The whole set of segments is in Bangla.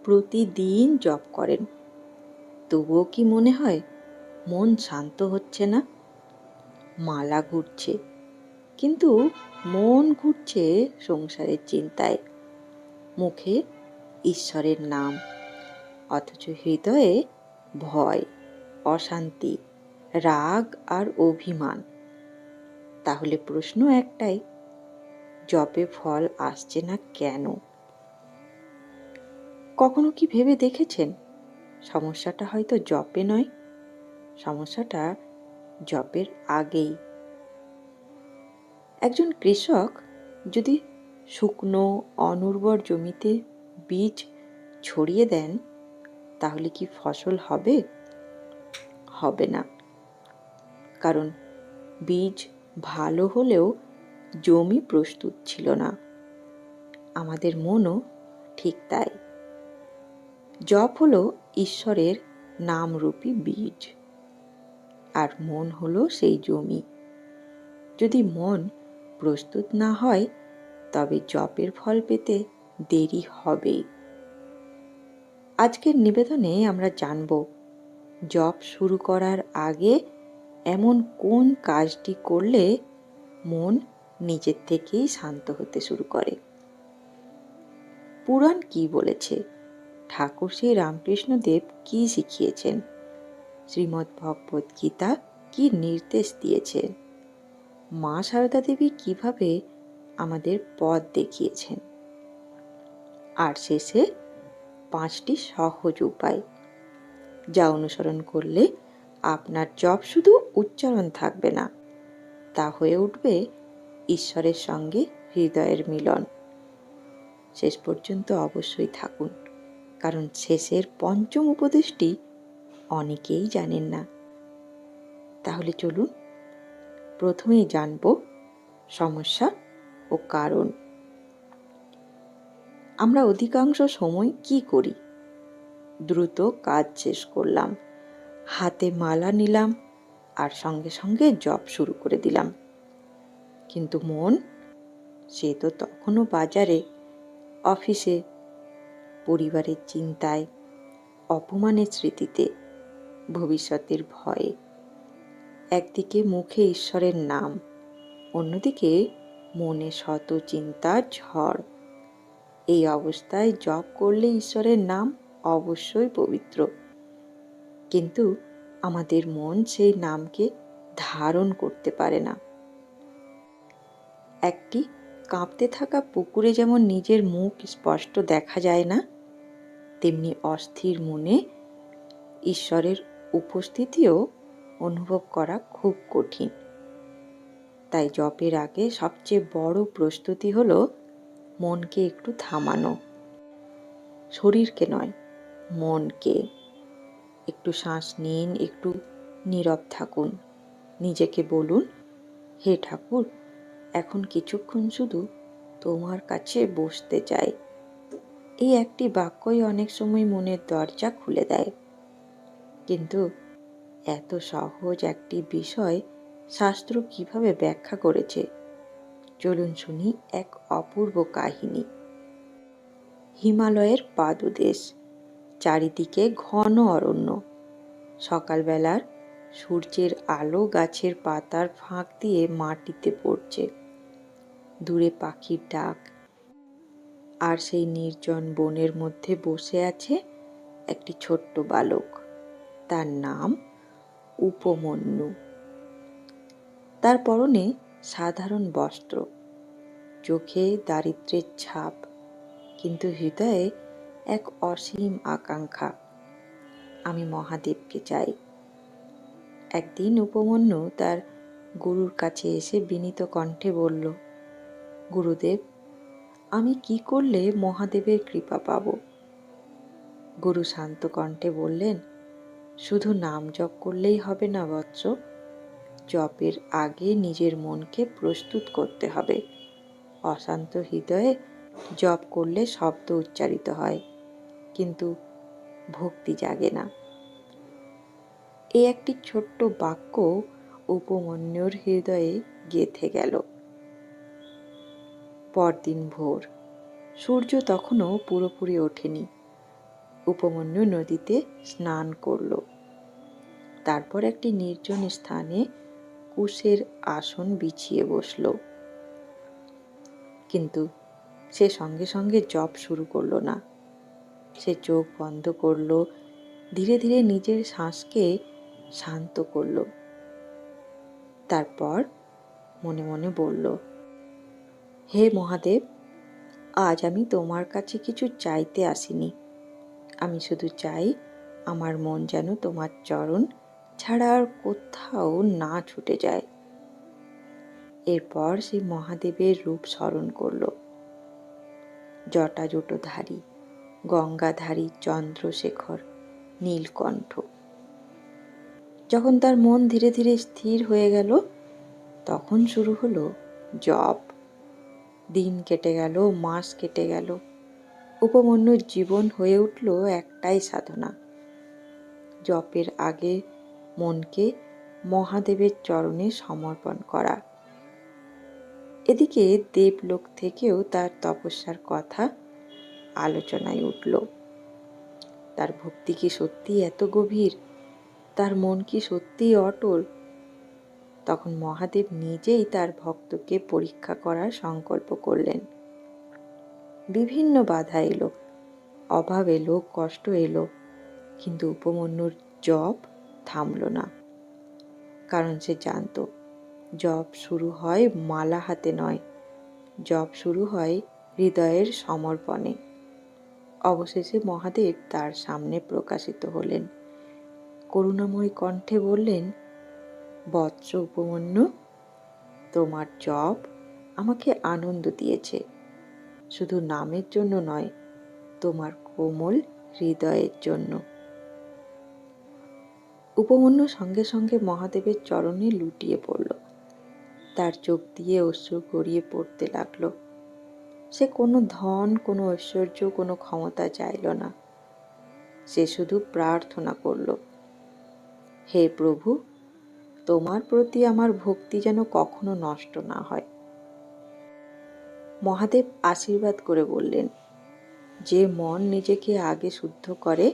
প্রতিদিন জপ করেন, তবুও কি মনে হয় মন শান্ত হচ্ছে না? মালা ঘুরছে, কিন্তু মন ঘুরছে সংসারের চিন্তায়। মুখে ঈশ্বরের নাম, অথচ হৃদয়ে ভয়, অশান্তি, রাগ আর অভিমান। তাহলে প্রশ্ন একটাই, জপে ফল আসছে না কেন? কখনো কি ভেবে দেখেছেন সমস্যাটা হয়তো জপে নয়, সমস্যাটা জপের আগেই। একজন কৃষক যদি শুকনো অনুর্বর জমিতে বীজ ছড়িয়ে দেন, তাহলে কি ফসল হবে? হবে না, কারণ বীজ ভালো হলেও জমি প্রস্তুত ছিল না। আমাদের মনও ঠিক তাই। জপ হলো ঈশ্বরের নামরূপী বীজ, আর মন হলো সেই জমি। যদি মন প্রস্তুত না হয়, তবে জপের ফল পেতে দেরি হবেই। আজকের নিবেদনে আমরা জানব, জপ শুরু করার আগে এমন কোন কাজটি করলে মন নিজের থেকেই শান্ত হতে শুরু করে। পুরাণ কি বলেছে, ঠাকুর শ্রী রামকৃষ্ণদেব কি শিখিয়েছেন, শ্রীমদ্ ভগবত গীতা কি নির্দেশ দিয়েছে, মা সারদা দেবী কিভাবে আমাদের পথ দেখিয়েছেন, আর শেষে 5টি সহজ উপায়, যা অনুসরণ করলে আপনার জপ শুধু উচ্চারণ থাকবে না, তা হয়ে উঠবে ঈশ্বরের সঙ্গে হৃদয়ের মিলন। শেষ পর্যন্ত অবশ্যই থাকুন, কারণ শেষের 5ম উপদেশটি অনেকেই জানেন না। তাহলে চলুন প্রথমেই জানব সমস্যা ও কারণ। আমরা অধিকাংশ সময় কি করি? দ্রুত কাজ শেষ করলাম, হাতে মালা নিলাম, আর সঙ্গে সঙ্গে জপ শুরু করে দিলাম। কিন্তু মন, সে তো তখনও বাজারে, অফিসে, পরিবারের চিন্তায়, অপমানের স্মৃতিতে, ভবিষ্যতের ভয়ে। একদিকে মুখে ঈশ্বরের নাম, অন্যদিকে মনে শত চিন্তার ঝড়। এই অবস্থায় জপ করলে ঈশ্বরের নাম অবশ্যই পবিত্র, কিন্তু আমাদের মন সেই নামকে ধারণ করতে পারে না। একটি কাঁপতে থাকা পুকুরে যেমন নিজের মুখ স্পষ্ট দেখা যায় না, তেমনি অস্থির মনে ঈশ্বরের উপস্থিতিও অনুভব করা খুব কঠিন। তাই জপের আগে সবচেয়ে বড় প্রস্তুতি হলো মনকে একটু থামানো। শরীরকে নয়, মনকে। একটু শ্বাস নিন, একটু নীরব থাকুন, নিজেকে বলুন, হে ঠাকুর, এখন কিছুক্ষণ শুধু তোমার কাছে বসতে চাই। এই একটি বাক্যই অনেক সময় মনের দরজা খুলে দেয়। কিন্তু এত সহজ একটি বিষয় শাস্ত্র কিভাবে ব্যাখ্যা করেছে, চলুন শুনি এক অপূর্ব কাহিনী। হিমালয়ের পাদদেশ, চারিদিকে ঘন অরণ্য। সকালবেলার সূর্যের আলো গাছের পাতার ফাঁক দিয়ে মাটিতে পড়ছে। দূরে পাখির ডাক, আর সেই নির্জন বনের মধ্যে বসে আছে একটি ছোট্ট বালক। তার নাম উপমন্যু। তার পরনে সাধারণ বস্ত্র, চোখে দারিদ্র্যের ছাপ, কিন্তু হৃদয়ে এক অসীম আকাঙ্ক্ষা, আমি মহাদেবকে চাই। একদিন উপমন্যু তার গুরুর কাছে এসে বিনীত কণ্ঠে বলল, গুরুদেব, আমি কি করলে মহাদেবের কৃপা পাব? গুরু শান্ত কণ্ঠে বললেন, শুধু নাম জপ করলেই হবে না বৎস, জপের আগে নিজের মনকে প্রস্তুত করতে হবে। অশান্ত হৃদয়ে জপ করলে শব্দ উচ্চারিত হয়, কিন্তু ভক্তি জাগে না। এই একটি ছোট্ট বাক্য উপমন্যুর হৃদয়ে গেঁথে গেল। পরদিন ভোর, সূর্য তখনও পুরোপুরি ওঠেনি। উপমন্যু নদীতে স্নান করল। তারপর একটি নির্জন স্থানে কুশের আসন বিছিয়ে বসল। কিন্তু সে সঙ্গে সঙ্গে জপ শুরু করল না। সে চোখ বন্ধ করল, ধীরে ধীরে নিজের শ্বাসকে শান্ত করল। তারপর মনে মনে বলল, হে মহাদেব, আজ আমি তোমার কাছে কিছু চাইতে আসিনি। আমি শুধু চাই আমার মন যেন তোমার চরণ ছাড়া আর কোথাও না ছুটে যায়। এরপর সে মহাদেবের রূপ স্মরণ করল। জটাজুটোধারী, গঙ্গাধারী চন্দ্রশেখর নীলকণ্ঠ। যখন তার মন ধীরে ধীরে স্থির হয়ে গেল, তখন শুরু হলো জপ। দিন কেটে গেল, মাস কেটে গেল। উপমন্যুর জীবন হয়ে উঠল একটাই সাধনা, জপের আগে মনকে মহাদেবের চরণে সমর্পণ করা। এদিকে দেবলোক থেকেও তার তপস্যার কথা আলোচনায় উঠল। তার ভক্তি কি সত্যি এত গভীর? তার মন কি সত্যিই অটল? তখন মহাদেব নিজেই তার ভক্তকে পরীক্ষা করার সংকল্প করলেন। বিভিন্ন বাধা এলো, অভাব এলো, কষ্ট এলো, কিন্তু উপমন্যুর জপ থামল না। কারণ সে জানত, জপ শুরু হয় মালা হাতে নয়, জপ শুরু হয় হৃদয়ের সমর্পণে। অবশেষে মহাদেব তার সামনে প্রকাশিত হলেন। করুণাময় কণ্ঠে বললেন, বৎস উপমন্যু, তোমার জপ আমাকে আনন্দ দিয়েছে, শুধু নামের জন্য নয়, তোমার কোমল হৃদয়ের জন্য। উপমন্যু সঙ্গে সঙ্গে মহাদেবের চরণে লুটিয়ে পড়ল। তার চোখ দিয়ে অশ্রু গড়িয়ে পড়তে লাগল। সে কোনো ধন, কোনো ঐশ্বর্য, কোনো ক্ষমতা চাইল না। সে শুধু প্রার্থনা করল, হে প্রভু, তোমার প্রতি আমার ভক্তি যেন কখনো নষ্ট না হয়। মহাদেব আশীর্বাদ করে বললেন, যে মন নিজেকে আগে শুদ্ধ করে,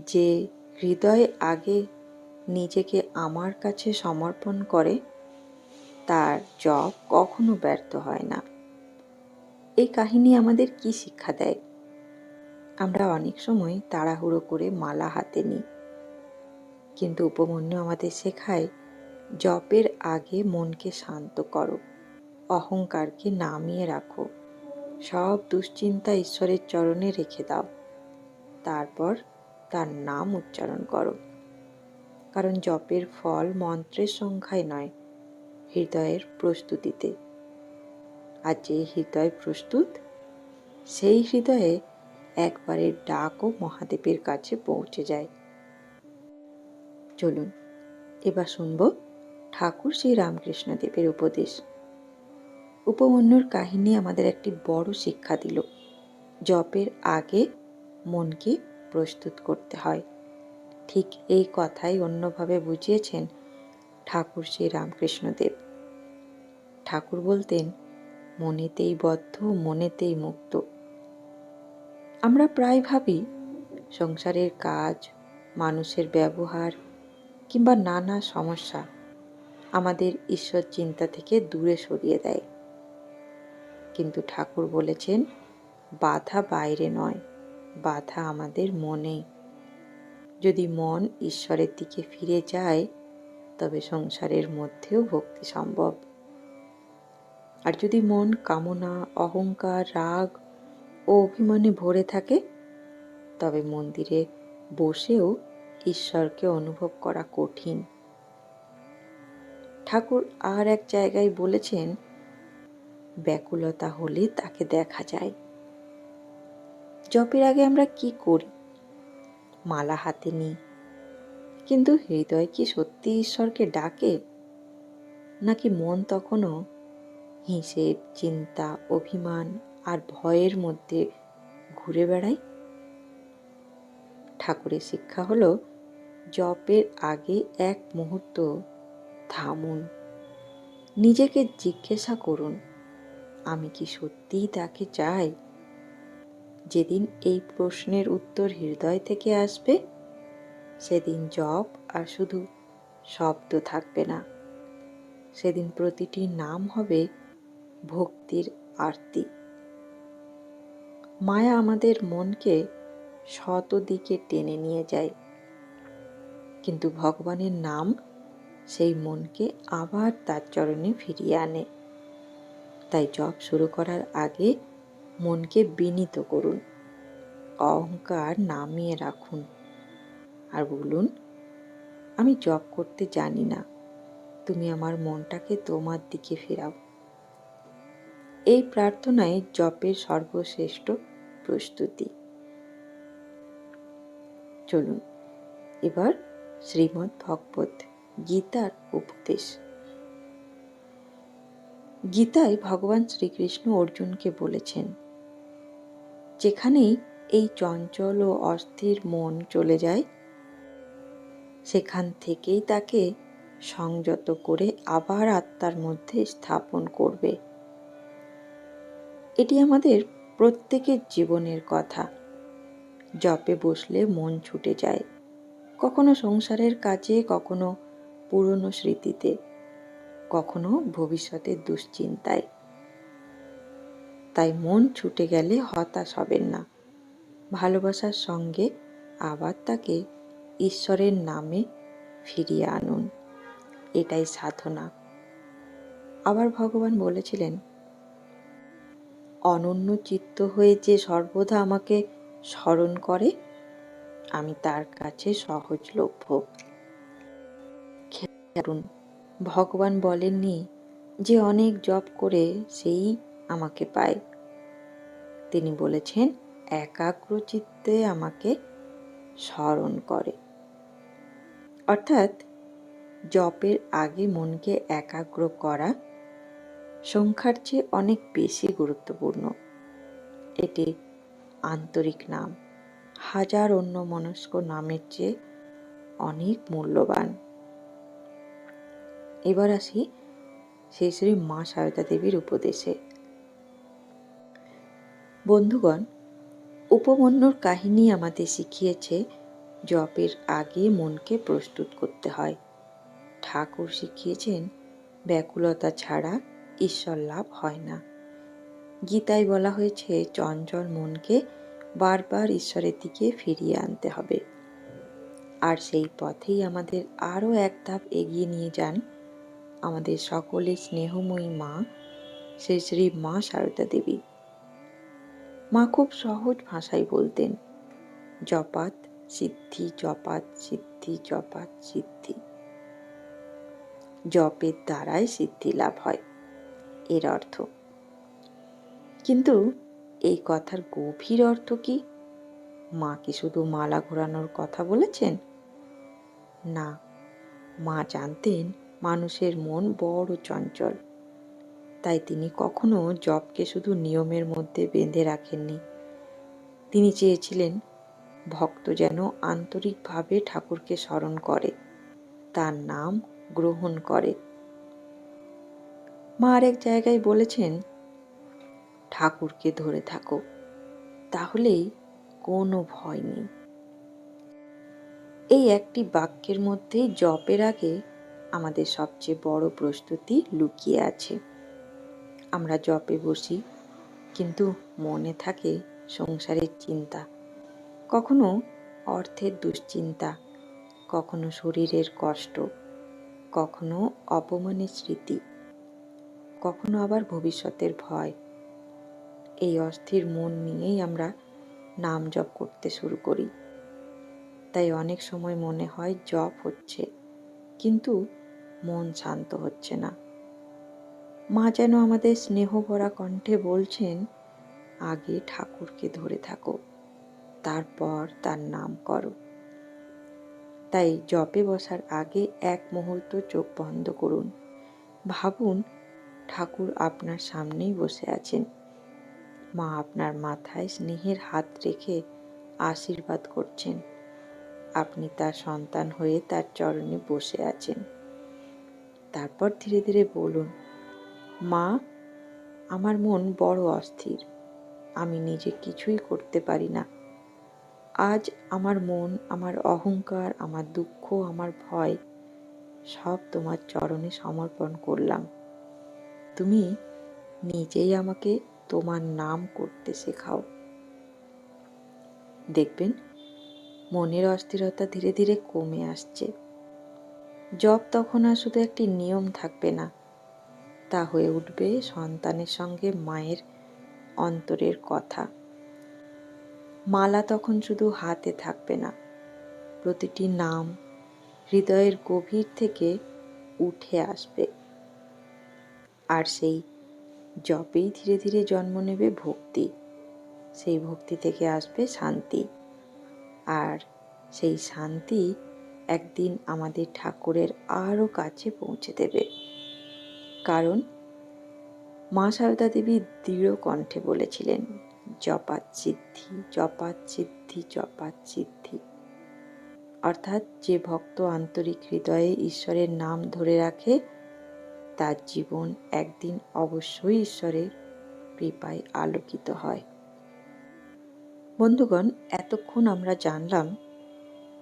যে হৃদয় আগে নিজেকে আমার কাছে সমর্পণ করে, তার জপ কখনো ব্যর্থ হয় না। এই কাহিনী আমাদের কি শিক্ষা দেয়? আমরা অনেক সময় তাড়াহুড়ো করে মালা হাতে নিই, কিন্তু উপমন্যু আমাদের শেখায়, জপের আগে মনকে শান্ত করো, অহংকারকে নামিয়ে রাখো, সব দুশ্চিন্তা ঈশ্বরের চরণে রেখে দাও, তারপর তার নাম উচ্চারণ করো। কারণ জপের ফল মন্ত্রের সংখ্যায় নয়, হৃদয়ের প্রস্তুতিতে। আর যে হৃদয় প্রস্তুত, সেই হৃদয়ে একবারের ডাকও মহাদেবের কাছে পৌঁছে যায়। চলুন এবার শুনব ঠাকুর শ্রী রামকৃষ্ণদেবের উপদেশ। উপমন্যুর কাহিনী আমাদের একটি বড় শিক্ষা দিল। জপের আগে মনকে প্রস্তুত করতে হয়। ঠিক এই কথাই অন্যভাবে বুঝিয়েছেন ঠাকুর শ্রী রামকৃষ্ণদেব। ঠাকুর বলতেন, মনেতেই বদ্ধ, মনেতেই মুক্ত। আমরা প্রায় ভাবি সংসারের কাজ, মানুষের ব্যবহার কিংবা নানা সমস্যা আমাদের ঈশ্বর চিন্তা থেকে দূরে সরিয়ে দেয়। কিন্তু ঠাকুর বলেছেন, বাধা বাইরে নয়, বাধা আমাদের মনে। যদি মন ঈশ্বরের দিকে ফিরে যায়, তবে সংসারের মধ্যেও ভক্তি সম্ভব। আর যদি মন কামনা, অহংকার, রাগ ও অভিমানে ভরে থাকে, তবে মন্দিরে বসেও ঈশ্বরকে অনুভব করা কঠিন। ঠাকুর আর এক জায়গায় বলেছেন, ব্যাকুলতা হলে তাকে দেখা যায়। জপের আগে আমরা কি করি? মালা হাতে নিই, কিন্তু হৃদয় কি সত্যি ঈশ্বরকে ডাকে? নাকি মন তখনও হিসেব, চিন্তা, অভিমান আর ভয়ের মধ্যে ঘুরে বেড়ায়? ঠাকুরের শিক্ষা হলো, জপের আগে এক মুহূর্ত থামুন, নিজেকে জিজ্ঞাসা করুন, আমি কি সত্যিই তাকে চাই? যেদিন এই প্রশ্নের উত্তর হৃদয় থেকে আসবে, সেদিন জপ আর শুধু শব্দ থাকবে না, সেদিন প্রতিটি নাম হবে ভক্তির আরতি। মায়া আমাদের মনকে শত দিকে টেনে নিয়ে যায়, কিন্তু ভগবানের নাম সেই মনকে আবার তার চরণে ফিরিয়ে আনে। তাই জপ শুরু করার আগে মনকে বিনীত করুন, অহংকার নামিয়ে রাখুন আর বলুন, আমি জপ করতে জানি না, তুমি আমার মনটাকে তোমার দিকে ফেরাও। এই প্রার্থনাই জপের সর্বশ্রেষ্ঠ প্রস্তুতি। চলুন এবার শ্রীমদ্ ভগবত গীতার উপদেশ। গীতায় ভগবান শ্রীকৃষ্ণ অর্জুনকে বলেছেন, যেখানেই এই চঞ্চল ও অস্থির মন চলে যায়, সেখান থেকেই তাকে সংযত করে আবার আত্মার মধ্যে স্থাপন করবে। এটি আমাদের প্রত্যেকের জীবনের কথা। জপে বসলে মন ছুটে যায়, কখনো সংসারের কাজে, কখনো পুরনো স্মৃতিতে, কখনো ভবিষ্যতের দুশ্চিন্তায়। তাই মন ছুটে গেলে হতাশ হবেন না, ভালোবাসার সঙ্গে আবার তাকে ঈশ্বরের নামে ফিরিয়ে আনুন। এটাই সাধনা। আবার ভগবান বলেছিলেন, অনন্য চিত্ত হয়ে যে সর্বদা আমাকে স্মরণ করে, আমি তার কাছে সহজলভ্য। খেয়াল, ভগবান বলেননি যে অনেক জপ করে সেই আমাকে পায়। তিনি বলেছেন, একাগ্র চিত্তে আমাকে স্মরণ করে। অর্থাৎ জপের আগে মনকে একাগ্র করা সংখ্যার চেয়ে অনেক বেশি গুরুত্বপূর্ণ। এটি আন্তরিক নাম, হাজার অন্যমনস্ক নামের চেয়ে অনেক মূল্যবান। এবার আসি শ্রী শ্রী মা সারদা দেবীর উপদেশে। বন্ধুগণ, উপমন্যুর কাহিনী আমাদের শিখিয়েছে জপের আগে মনকে প্রস্তুত করতে হয়। ঠাকুর শিখিয়েছেন, ব্যাকুলতা ছাড়া ঈশ্বর লাভ হয় না। গীতায় বলা হয়েছে, চঞ্চল মনকে বারবার ঈশ্বরের দিকে ফিরিয়ে আনতে হবে। আর সেই পথেই আমাদের আরও এক ধাপ এগিয়ে নিয়ে যান আমাদের সকলের স্নেহময়ী মা শ্রী শ্রী মা সারদা দেবী। মা খুব সহজ ভাষায় বলতেন, জপাত সিদ্ধি, জপাত সিদ্ধি, জপাত সিদ্ধি। জপের দ্বারাই সিদ্ধি লাভ হয়, এর অর্থ। কিন্তু এই কথার গভীর অর্থ কি? মা কি শুধু মালা ঘোরানোর কথা বলেছেন? না, মা জানতেন মানুষের মন বড় চঞ্চল। তাই তিনি কখনো জপকে শুধু নিয়মের মধ্যে বেঁধে রাখেননি। তিনি চেয়েছিলেন ভক্ত যেন আন্তরিকভাবে ঠাকুরকে স্মরণ করে, তার নাম গ্রহণ করে। মা আরেক জায়গায় বলেছেন, ঠাকুরকে ধরে থাকো, তাহলেই কোনো ভয় নেই। এই একটি বাক্যের মধ্যেই জপের আগে আমাদের সবচেয়ে বড় প্রস্তুতি লুকিয়ে আছে। আমরা জপে বসি, কিন্তু মনে থাকে সংসারের চিন্তা, কখনো অর্থের দুশ্চিন্তা, কখনো শরীরের কষ্ট, কখনো অপমানের স্মৃতি, কখনো আবার ভবিষ্যতের ভয়। এই অস্থির মন নিয়েই আমরা নাম জপ করতে শুরু করি। তাই অনেক সময় মনে হয় জপ হচ্ছে, কিন্তু মন শান্ত হচ্ছে না। মা যেন আমাদের স্নেহ ভরা কণ্ঠে বলছেন, আগে ঠাকুরকে ধরে থাকো, তারপর তার নাম করো। তাই জপে বসার আগে এক মুহূর্ত চোখ বন্ধ করুন, ভাবুন ঠাকুর আপনার সামনেই বসে আছেন। মা আপনার মাথায় স্নেহের হাত রেখে আশীর্বাদ করছেন। আপনি তার সন্তান হয়ে তার চরণে বসে আছেন। তারপর ধীরে ধীরে বলুন, মা, আমার মন বড় অস্থির, আমি নিজে কিছুই করতে পারি না। আজ আমার মন, আমার অহংকার, আমার দুঃখ, আমার ভয় সব তোমার চরণে সমর্পণ করলাম। তুমি নিজেই আমাকে তোমার নাম করতে শেখাও। দেখবেন মনের অস্থিরতা ধীরে ধীরে কমে আসছে। জপ তখন আর শুধু একটি নিয়ম থাকবে না, তা হয়ে উঠবে সন্তানের সঙ্গে মায়ের অন্তরের কথা। মালা তখন শুধু হাতে থাকবে না, প্রতিটি নাম হৃদয়ের গভীর থেকে উঠে আসবে। আর সেই জপেই ধীরে ধীরে জন্ম নেবে ভক্তি। সেই ভক্তি থেকে আসবে শান্তি। আর সেই শান্তি একদিন আমাদের ঠাকুরের আরও কাছে পৌঁছে দেবে। কারণ মা সারদা দেবী দৃঢ় কণ্ঠে বলেছিলেন, জপাত সিদ্ধি, জপাত সিদ্ধি, জপাত সিদ্ধি। অর্থাৎ যে ভক্ত আন্তরিক হৃদয়ে ঈশ্বরের নাম ধরে রাখে তার জীবন একদিন অবশ্যই ঈশ্বরের কৃপায় আলোকিত হয়। বন্ধুগণ, এতক্ষণ আমরা জানলাম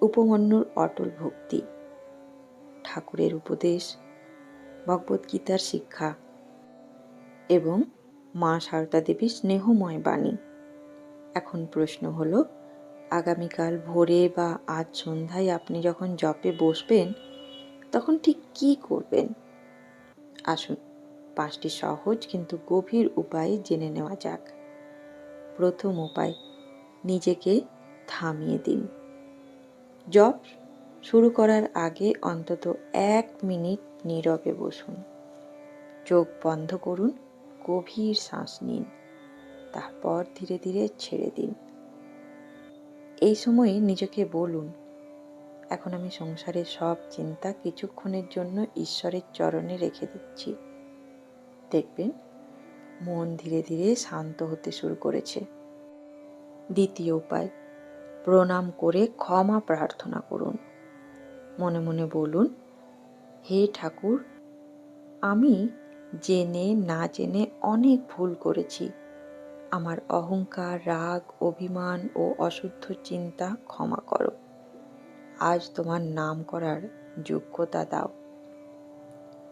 উপমন্যুর অটল ভক্তি, ঠাকুরের উপদেশ, ভগবদ্গীতার শিক্ষা এবং মা সারদা দেবীর স্নেহময় বাণী। এখন প্রশ্ন হলো, আগামীকাল ভোরে বা আজ সন্ধ্যায় আপনি যখন জপে বসবেন তখন ঠিক কী করবেন? আসুন 5টি সহজ কিন্তু গভীর উপায় জেনে নেওয়া যাক। প্রথম উপায়, নিজেকে থামিয়ে দিন। জপ শুরু করার আগে অন্তত 1 মিনিট নীরবে বসুন। চোখ বন্ধ করুন, গভীর শ্বাস নিন, তারপর ধীরে ধীরে ছেড়ে দিন। এই সময়ে নিজেকে বলুন, এখন আমি সংসারের সব চিন্তা কিছুক্ষণের জন্য ঈশ্বরের চরণে রেখে দিচ্ছি। দেখবেন মন ধীরে ধীরে শান্ত হতে শুরু করেছে। দ্বিতীয় উপায়, প্রণাম করে ক্ষমা প্রার্থনা করুন। মনে মনে বলুন, হে ঠাকুর, আমি জেনে না জেনে অনেক ভুল করেছি। আমার অহংকার, রাগ, অভিমান ও অশুদ্ধ চিন্তা ক্ষমা করো। আজ তোমার নাম করার যোগ্যতা দাও।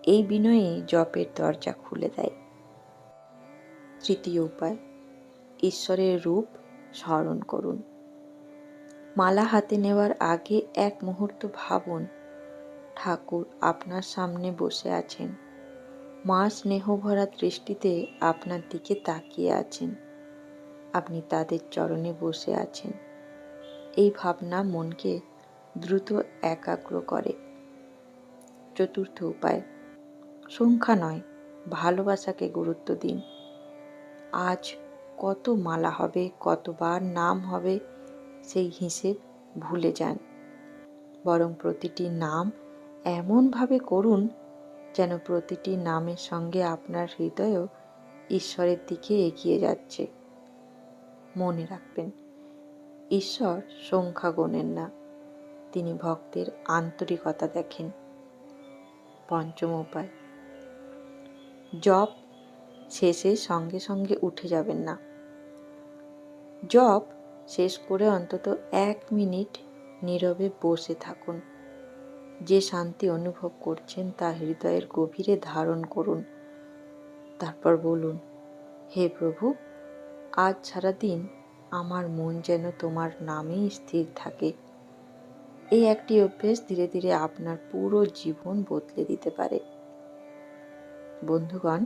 এই বিনয়েই জপের দরজা খুলে দেয়। তৃতীয় উপায়, ঈশ্বরের রূপ স্মরণ করুন। মালা হাতে নেওয়ার আগে 1 মুহূর্ত ভাবুন, ঠাকুর আপনার সামনে বসে আছেন। মা স্নেহভরা দৃষ্টিতে আপনার দিকে তাকিয়ে আছেন। আপনি তাদের চরণে বসে আছেন। এই ভাবনা মনকে দ্রুত একাগ্র করে। চতুর্থ উপায়, সংখ্যা নয়, ভালোবাসাকে গুরুত্ব দিন। আজ কত মালা হবে, কতবার নাম হবে, সেই হিসেব ভুলে যান। বরং প্রতিটি নাম এমনভাবে করুন যেন প্রতিটি নামের সঙ্গে আপনার হৃদয়ও ঈশ্বরের দিকে এগিয়ে যাচ্ছে। মনে রাখবেন, ঈশ্বর সংখ্যা গোনেন না, তিনি ভক্তের আন্তরিকতা দেখেন। পঞ্চম উপায়, জপ শেষে সঙ্গে সঙ্গে উঠে যাবেন না। জপ শেষ করে অন্তত 1 মিনিট নীরবে বসে থাকুন। যে শান্তি অনুভব করছেন তা হৃদয়ের গভীরে ধারণ করুন। তারপর বলুন, হে প্রভু, আজ সারাদিন আমার মন যেন তোমার নামেই স্থির থাকে। এই একটি অভ্যেস ধীরে ধীরে আপনার পুরো জীবন বদলে দিতে পারে। বন্ধুগণ,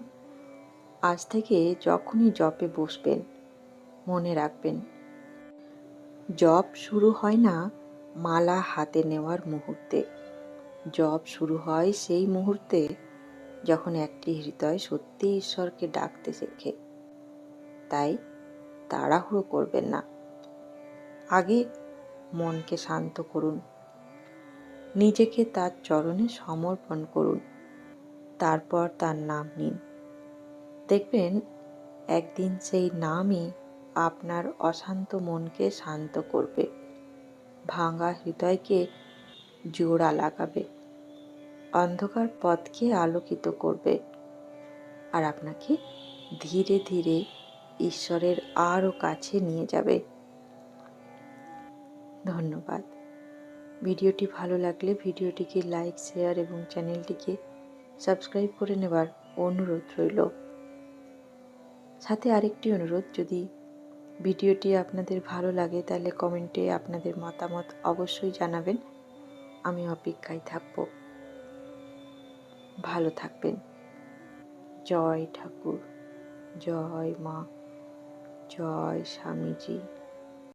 আজ থেকে যখনই জপে বসবেন মনে রাখবেন, জপ শুরু হয় না মালা হাতে নেওয়ার মুহূর্তে। জপ শুরু হয় সেই মুহূর্তে যখন একটি হৃদয় সত্যি ঈশ্বরকে ডাকতে শেখে। তাই তাড়াহুড়ো করবেন না। আগে মনকে শান্ত করুন, নিজেকে তার চরণে সমর্পণ করুন, তারপর তার নাম নিন। দেখবেন একদিন সেই নামই আপনার অশান্ত মনকে শান্ত করবে, ভাঙা হৃদয়কে জোড়া লাগাবে, অন্ধকার পথকে আলোকিত করবে আর আপনাকে ধীরে ধীরে ঈশ্বরের আরও কাছে নিয়ে যাবে। ধন্যবাদ। ভিডিওটি ভালো লাগলে ভিডিওটিকে লাইক, শেয়ার এবং চ্যানেলটিকে সাবস্ক্রাইব করে নেবার অনুরোধ রইল। সাথে আরেকটি অনুরোধ, যদি ভিডিওটি আপনাদের ভালো লাগে তাহলে কমেন্টে আপনাদের মতামত অবশ্যই জানাবেন। আমি অপেক্ষায় থাকব। ভালো থাকবেন। জয় ঠাকুর, জয় মা, জয় স্বামীজি।